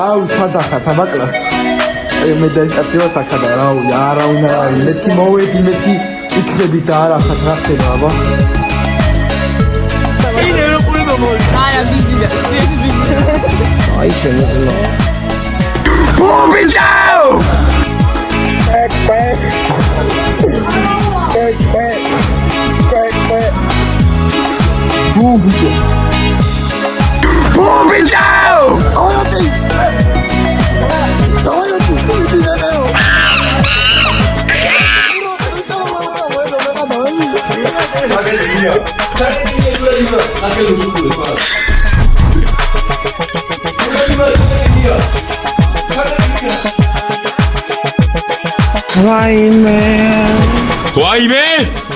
აუ სადახათ აბაკლას მე დაისწრებოთ აქადა არავინ მეთქი მოვედი მეთქი იქნები და არა ხათ რა ხდება აბა წინე რო ყურება მოვიდა არა ბიზია ეს ბიზია აი შემოძლა ბობიჯაო ბუბიჯო ბუბიჯაო Why man?